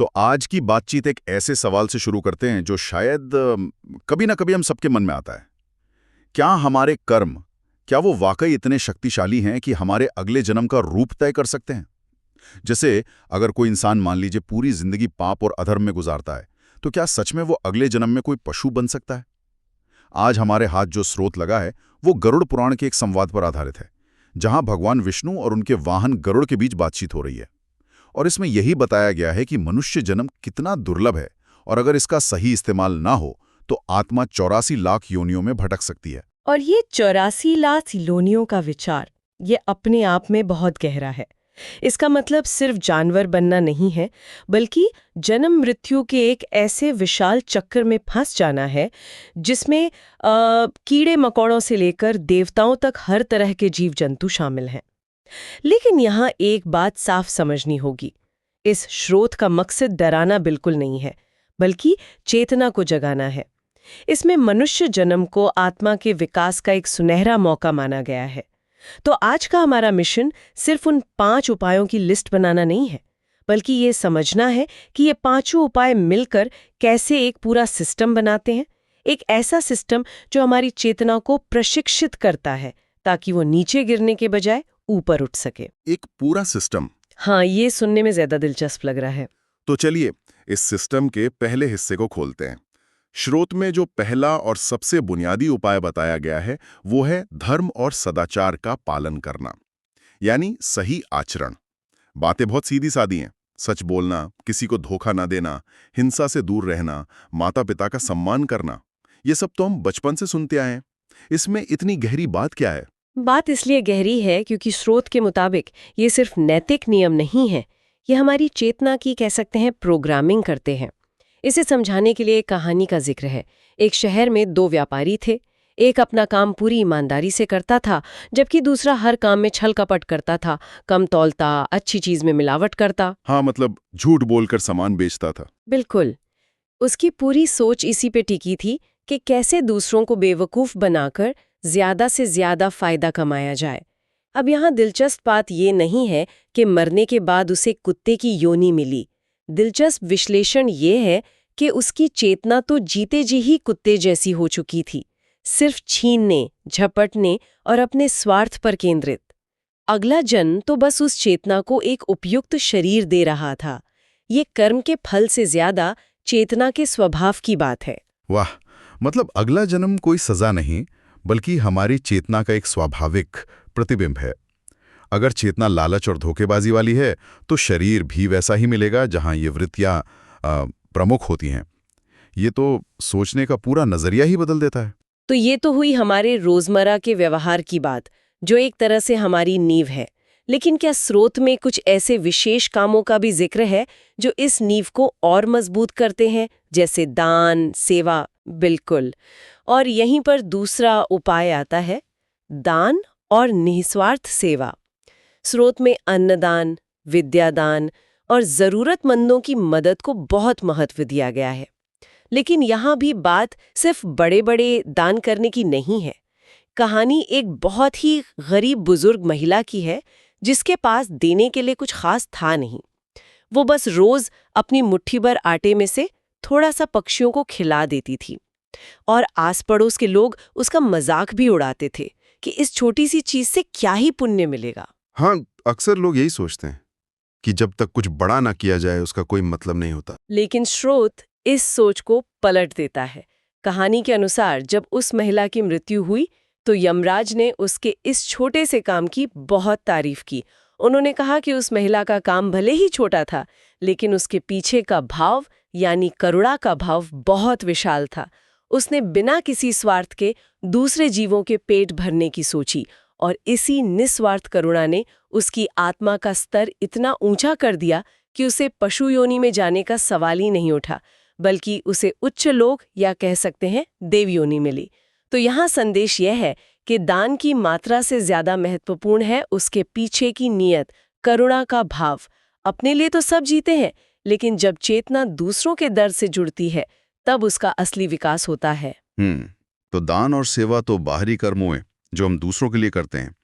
तो आज की बातचीत एक ऐसे सवाल से शुरू करते हैं जो शायद कभी ना कभी हम सबके मन में आता है। क्या हमारे कर्म, क्या वो वाकई इतने शक्तिशाली हैं कि हमारे अगले जन्म का रूप तय कर सकते हैं? जैसे अगर कोई इंसान मान लीजिए पूरी जिंदगी पाप और अधर्म में गुजारता है, तो क्या सच में वो अगले जन्म में कोई पशु बन सकता है? आज हमारे हाथ जो स्रोत लगा है, वो गरुड़ पुराण के एक संवाद पर आधारित है, जहां भगवान विष्णु और उनके वाहन गरुड़ के बीच बातचीत हो रही है। और इसमें यही बताया गया है कि मनुष्य जन्म कितना दुर्लभ है और अगर इसका सही इस्तेमाल ना हो तो आत्मा 84 लाख योनियों में भटक सकती है। और ये 84 लाख योनियों का विचार, ये अपने आप में बहुत गहरा है। इसका मतलब सिर्फ जानवर बनना नहीं है, बल्कि जन्म मृत्यु के एक ऐसे विशाल चक्र में फंस जाना है जिसमें कीड़े मकोड़ों से लेकर देवताओं तक हर तरह के जीव जंतु शामिल हैं। लेकिन यहाँ एक बात साफ समझनी होगी, इस स्रोत का मकसद डराना बिल्कुल नहीं है, बल्कि चेतना को जगाना है। इसमें मनुष्य जन्म को आत्मा के विकास का एक सुनहरा मौका माना गया है। तो आज का हमारा मिशन सिर्फ उन 5 उपायों की लिस्ट बनाना नहीं है, बल्कि ये समझना है कि ये 5 उपाय मिलकर कैसे एक पूरा सिस्टम बनाते हैं, एक ऐसा सिस्टम जो हमारी चेतना को प्रशिक्षित करता है ताकि वो नीचे गिरने के बजाय ऊपर उठ सके। एक पूरा सिस्टम। हाँ, ये सुनने में ज्यादा दिलचस्प लग रहा है। तो चलिए इस सिस्टम के पहले हिस्से को खोलते हैं। स्रोत में जो पहला और सबसे बुनियादी उपाय बताया गया है वो है धर्म और सदाचार का पालन करना, यानी सही आचरण। बातें बहुत सीधी सादी हैं। सच बोलना, किसी को धोखा ना देना, हिंसा से दूर रहना, माता पिता का सम्मान करना, ये सब तो हम बचपन से सुनते आए हैं। इसमें इतनी गहरी बात क्या है? बात इसलिए गहरी है क्योंकि स्रोत के मुताबिक ये सिर्फ नैतिक नियम नहीं है, ये हमारी चेतना की कह सकते हैं प्रोग्रामिंग करते हैं। इसे समझाने के लिए एक कहानी का जिक्र है। एक शहर में 2 व्यापारी थे। एक अपना काम पूरी ईमानदारी से करता था, जबकि दूसरा हर काम में छल कपट करता था, कम तौलता, अच्छी चीज में मिलावट करता। हाँ, मतलब झूठ बोलकर सामान बेचता था। बिल्कुल। उसकी पूरी सोच इसी पे टिकी थी कि कैसे दूसरों को बेवकूफ बनाकर ज्यादा से ज्यादा फायदा कमाया जाए। अब यहाँ दिलचस्प बात ये नहीं है कि मरने के बाद उसे कुत्ते की योनि मिली। दिलचस्प विश्लेषण ये है कि उसकी चेतना तो जीते जी ही कुत्ते जैसी हो चुकी थी, सिर्फ छीनने, झपटने और अपने स्वार्थ पर केंद्रित। अगला जन्म तो बस उस चेतना को एक उपयुक्त शरीर दे रहा था। ये कर्म के फल से ज्यादा चेतना के स्वभाव की बात है। वाह, मतलब अगला जन्म कोई सजा नहीं, बल्कि हमारी चेतना का एक स्वाभाविक प्रतिबिंब है। अगर चेतना लालच और धोखेबाजी वाली है तो शरीर भी वैसा ही मिलेगा जहां ये वृत्तियां प्रमुख होती हैं। ये तो सोचने का पूरा नजरिया ही बदल देता है। तो ये तो हुई हमारे रोजमर्रा के व्यवहार की बात, जो एक तरह से हमारी नींव है। लेकिन क्या स्रोत में कुछ ऐसे विशेष कामों का भी जिक्र है जो इस नींव को और मजबूत करते हैं, जैसे दान, सेवा? बिल्कुल। और यहीं पर दूसरा उपाय आता है, दान और निस्वार्थ सेवा। स्रोत में अन्नदान, विद्यादान और जरूरतमंदों की मदद को बहुत महत्व दिया गया है। लेकिन यहाँ भी बात सिर्फ बड़े-बड़े दान करने की नहीं है। कहानी एक बहुत ही गरीब बुजुर्ग महिला की है, जिसके पास देने के लिए कुछ खास था नहीं। वो बस रोज अपनी मुट्ठी भर आटे में से थोड़ा सा पक्षियों को खिला देती थी। और आस पड़ोस के लोग उसका मजाक भी उड़ाते थे कि इस छोटी सी चीज से क्या ही पुण्य मिलेगा। हाँ, अक्सर लोग यही सोचते हैं कि जब तक कुछ बड़ा ना किया जाए उसका कोई मतलब नहीं होता। लेकिन स्रोत इस सोच को पलट देता है। कहानी के अनुसार जब उस महिला की मृत्यु हुई तो यमराज ने उसके इस छोटे से काम की बहुत तारीफ की। उन्होंने कहा कि उस महिला का काम भले ही छोटा था, लेकिन उसके पीछे का भाव यानी करुणा का भाव बहुत विशाल था। उसने बिना किसी स्वार्थ के दूसरे जीवों के पेट भरने की सोची, और इसी निस्वार्थ करुणा ने उसकी आत्मा का स्तर इतना ऊंचा कर दिया कि उसे पशु योनि में जाने का सवाल ही नहीं उठा, बल्कि उसे उच्च लोक या कह सकते हैं देव योनि मिली। तो यहाँ संदेश यह है कि दान की मात्रा से ज्यादा महत्वपूर्ण है उसके पीछे की नीयत, करुणा का भाव। अपने लिए तो सब जीते हैं, लेकिन जब चेतना दूसरों के दर्द से जुड़ती है तब उसका असली विकास होता है। तो दान और सेवा तो बाहरी कर्मों हैं जो हम दूसरों के लिए करते हैं,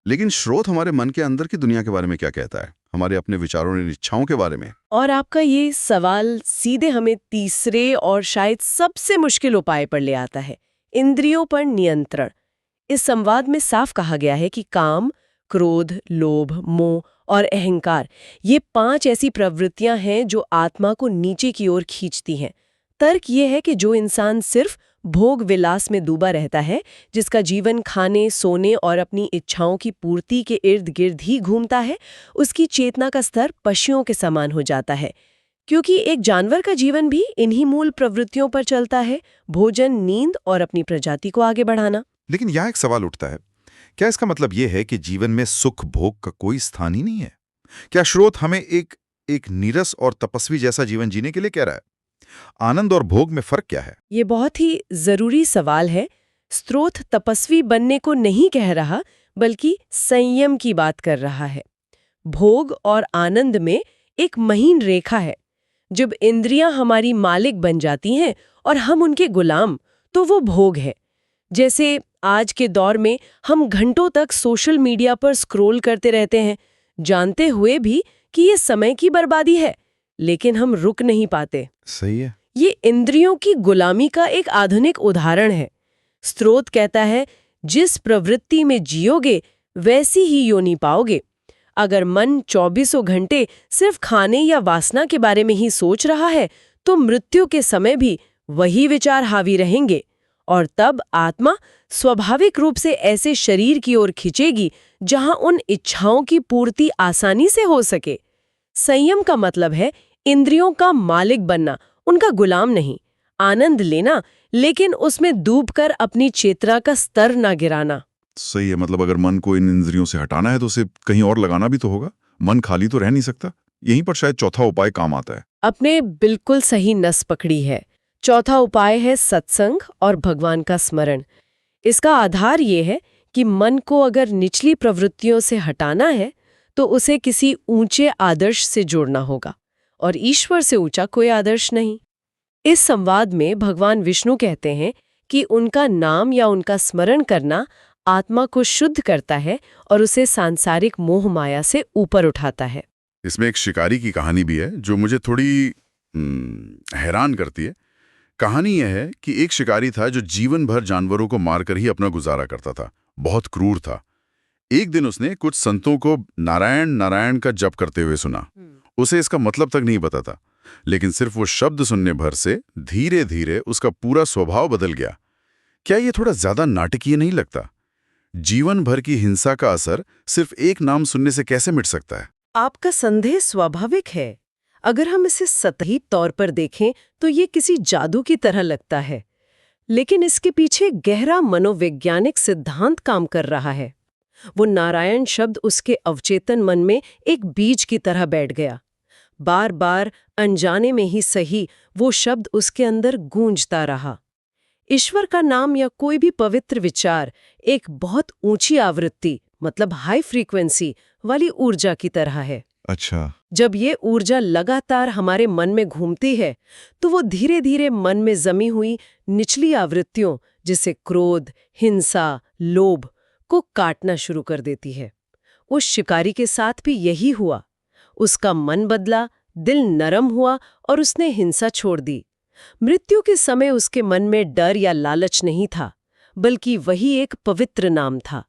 लेकिन स्रोत हमारे मन के अंदर की दुनिया के बारे में क्या कहता है? हमारे अपने विचारों और इच्छाओं के बारे में। और आपका ये सवाल सीधे हमें तीसरे और शायद सबसे मुश्किल उपाय पर ले आता है, इंद्रियों पर नियंत्रण। इस संवाद में साफ कहा गया है कि काम, क्रोध, लोभ, मोह और अहंकार, ये 5 ऐसी प्रवृत्तियां हैं जो आत्मा को नीचे की ओर खींचती हैं। तर्क ये है कि जो इंसान सिर्फ भोग विलास में डूबा रहता है, जिसका जीवन खाने, सोने और अपनी इच्छाओं की पूर्ति के इर्द गिर्द ही घूमता है, उसकी चेतना का स्तर पशुओं के समान हो जाता है। क्योंकि एक जानवर का जीवन भी इन्हीं मूल प्रवृत्तियों पर चलता है, भोजन, नींद और अपनी प्रजाति को आगे बढ़ाना। लेकिन यहाँ एक सवाल उठता है, क्या इसका मतलब यह है कि जीवन में सुख भोग का कोई स्थान ही नहीं है? क्या स्रोत हमें एक नीरस और तपस्वी जैसा जीवन जीने के लिए कह रहा है? आनंद और भोग में फर्क क्या है? ये बहुत ही जरूरी सवाल है। स्रोत तपस्वी बनने को नहीं कह रहा, बल्कि संयम की बात कर रहा है। भोग और आनंद में एक महीन रेखा है। जब इंद्रियां हमारी मालिक बन जाती हैं और हम उनके गुलाम, तो वो भोग है। जैसे आज के दौर में हम घंटों तक सोशल मीडिया पर स्क्रॉल करते रहते हैं, जानते हुए भी कि ये समय की बर्बादी है, लेकिन हम रुक नहीं पाते। सही है। ये इंद्रियों की गुलामी का एक आधुनिक उदाहरण है। स्रोत कहता है, जिस प्रवृत्ति में जियोगे वैसी ही योनि पाओगे। अगर मन 24 घंटे सिर्फ खाने या वासना के बारे में ही सोच रहा है, तो मृत्यु के समय भी वही विचार हावी रहेंगे, और तब आत्मा स्वाभाविक रूप से ऐसे शरीर की ओर खिंचेगी जहां उन इच्छाओं की पूर्ति आसानी से हो सके। संयम का मतलब है इंद्रियों का मालिक बनना, उनका गुलाम नहीं। आनंद लेना, लेकिन उसमें डूबकर अपनी चेतना का स्तर ना गिराना। सही है। मतलब अगर मन को इन इंद्रियों से हटाना है तो उसे कहीं और लगाना भी तो होगा। मन खाली तो रह नहीं सकता। यहीं पर शायद चौथा उपाय काम आता है। अपने बिल्कुल सही नस पकड़ी है। चौथा उपाय है सत्संग और भगवान का स्मरण। इसका आधार ये है कि मन को अगर निचली प्रवृत्तियों से हटाना है, तो उसे किसी ऊंचे आदर्श से जोड़ना होगा, और ईश्वर से ऊंचा कोई आदर्श नहीं। इस संवाद में भगवान विष्णु कहते हैं कि उनका नाम या उनका स्मरण करना आत्मा को शुद्ध करता है और उसे सांसारिक मोह माया से ऊपर उठाता है। इसमें एक शिकारी की कहानी भी है जो मुझे थोड़ी हैरान करती है। कहानी यह है कि एक शिकारी था जो जीवन भर जानवरों को मारकर ही अपना गुजारा करता था। बहुत क्रूर था। एक दिन उसने कुछ संतों को नारायण नारायण का जप करते हुए सुना। उसे इसका मतलब तक नहीं पता था, लेकिन सिर्फ वो शब्द सुनने भर से धीरे धीरे उसका पूरा स्वभाव बदल गया। क्या ये थोड़ा ज्यादा नाटकीय नहीं लगता? जीवन भर की हिंसा का असर सिर्फ एक नाम सुनने से कैसे मिट सकता है? आपका संदेह स्वाभाविक है। अगर हम इसे सतही तौर पर देखें तो ये किसी जादू की तरह लगता है, लेकिन इसके पीछे गहरा मनोवैज्ञानिक सिद्धांत काम कर रहा है। वो नारायण शब्द उसके अवचेतन मन में एक बीज की तरह बैठ गया। बार बार अनजाने में ही सही, वो शब्द उसके अंदर गूंजता रहा। ईश्वर का नाम या कोई भी पवित्र विचार एक बहुत ऊंची आवृत्ति, मतलब हाई फ्रीक्वेंसी वाली ऊर्जा की तरह है। अच्छा। जब ये ऊर्जा लगातार हमारे मन में घूमती है, तो वो धीरे धीरे मन में जमी हुई निचली आवृत्तियों, जैसे क्रोध, हिंसा, लोभ, को काटना शुरू कर देती है। उस शिकारी के साथ भी यही हुआ। उसका मन बदला, दिल नरम हुआ और उसने हिंसा छोड़ दी। मृत्यु के समय उसके मन में डर या लालच नहीं था, बल्कि वही एक पवित्र नाम था।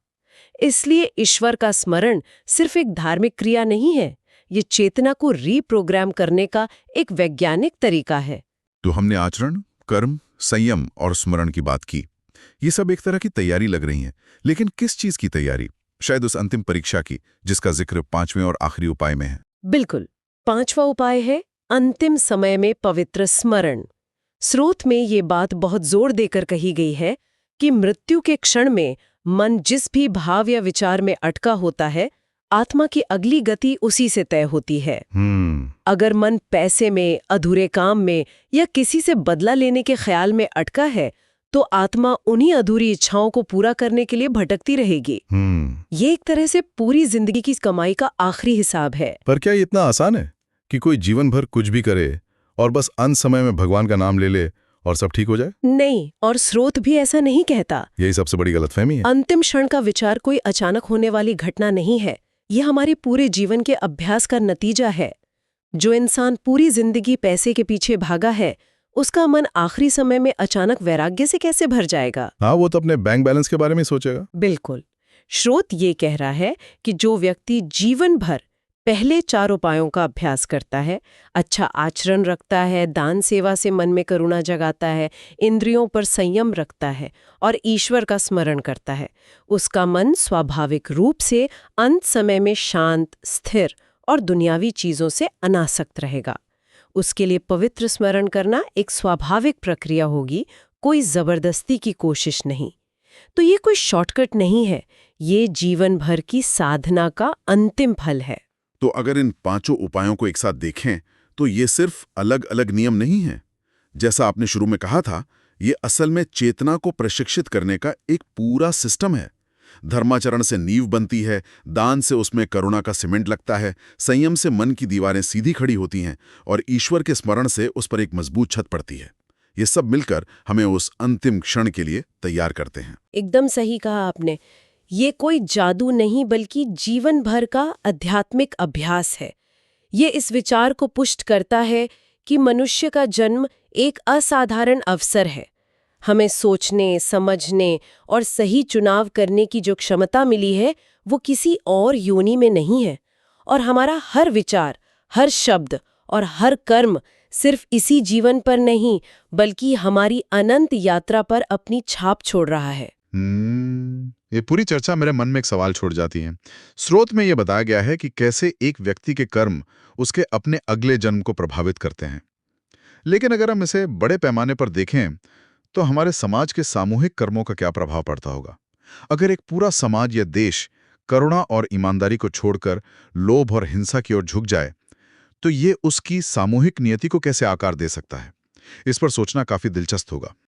इसलिए ईश्वर का स्मरण सिर्फ एक धार्मिक क्रिया नहीं है, ये चेतना को रीप्रोग्राम करने का एक वैज्ञानिक तरीका है। तो हमने आचरण, कर्म, संयम और स्मरण की बात की। ये सब एक तरह की तैयारी लग रही है, लेकिन किस चीज की तैयारी? शायद उस अंतिम परीक्षा की जिसका जिक्र 5वें और आखिरी उपाय में है। बिल्कुल। 5वां उपाय है अंतिम समय में पवित्र स्मरण। स्रोत में ये बात बहुत जोर देकर कही गई है कि मृत्यु के क्षण में मन जिस भी भाव या विचार में अटका होता है, आत्मा की अगली गति उसी से तय होती है। अगर मन पैसे में, अधूरे काम में या किसी से बदला लेने के ख्याल में अटका है, तो आत्मा उन्हीं अधूरी इच्छाओं को पूरा करने के लिए भटकती रहेगी। ये एक तरह से पूरी जिंदगी की कमाई का आखिरी हिसाब है। पर क्या ये इतना आसान है कि कोई जीवन भर कुछ भी करे और बस अंत समय में भगवान का नाम ले ले और सब ठीक हो जाए? नहीं, और स्रोत भी ऐसा नहीं कहता। यही सबसे बड़ी गलतफहमी है। अंतिम क्षण का विचार कोई अचानक होने वाली घटना नहीं है। ये हमारे पूरे जीवन के अभ्यास का नतीजा है। जो इंसान पूरी जिंदगी पैसे के पीछे भागा है, उसका मन आखिरी समय में अचानक वैराग्य से कैसे भर जाएगा? हाँ, वो तो अपने बैंक बैलेंस के बारे में सोचेगा। बिल्कुल। स्रोत ये कह रहा है कि जो व्यक्ति जीवन भर पहले 4 उपायों का अभ्यास करता है, अच्छा आचरण रखता है, दान सेवा से मन में करुणा जगाता है, इंद्रियों पर संयम रखता है और ईश्वर का स्मरण करता है, उसका मन स्वाभाविक रूप से अंत समय में शांत, स्थिर और दुनियावी चीजों से अनासक्त रहेगा। उसके लिए पवित्र स्मरण करना एक स्वाभाविक प्रक्रिया होगी, कोई जबरदस्ती की कोशिश नहीं। तो ये कोई शॉर्टकट नहीं है, ये जीवन भर की साधना का अंतिम फल है। तो अगर इन 5 उपायों को एक साथ देखें तो ये सिर्फ अलग अलग नियम नहीं हैं। जैसा आपने शुरू में कहा था, ये असल में चेतना को प्रशिक्षित करने का एक पूरा सिस्टम है। धर्माचरण से नींव बनती है, दान से उसमें करुणा का सीमेंट लगता है, संयम से मन की दीवारें सीधी खड़ी होती हैं और ईश्वर के स्मरण से उस पर एक मजबूत छत पड़ती है। ये सब मिलकर हमें उस अंतिम क्षण के लिए तैयार करते हैं। एकदम सही कहा आपने। ये कोई जादू नहीं बल्कि जीवन भर का आध्यात्मिक अभ्यास है। ये इस विचार को पुष्ट करता है कि मनुष्य का जन्म एक असाधारण अवसर है। हमें सोचने, समझने और सही चुनाव करने की जो क्षमता मिली है, वो किसी और योनि में नहीं है। और हमारा हर विचार, हर शब्द और हर कर्म सिर्फ इसी जीवन पर नहीं, बल्कि हमारी अनंत यात्रा पर अपनी छाप छोड़ रहा है। ये पूरी चर्चा मेरे मन में एक सवाल छोड़ जाती है। स्रोत में यह बताया गया है कि कैसे एक व्यक्ति के कर्म उसके अपने अगले जन्म को प्रभावित करते हैं। लेकिन अगर हम इसे बड़े पैमाने पर देखें तो हमारे समाज के सामूहिक कर्मों का क्या प्रभाव पड़ता होगा? अगर एक पूरा समाज या देश करुणा और ईमानदारी को छोड़कर लोभ और हिंसा की ओर झुक जाए तो ये उसकी सामूहिक नियति को कैसे आकार दे सकता है? इस पर सोचना काफी दिलचस्प होगा।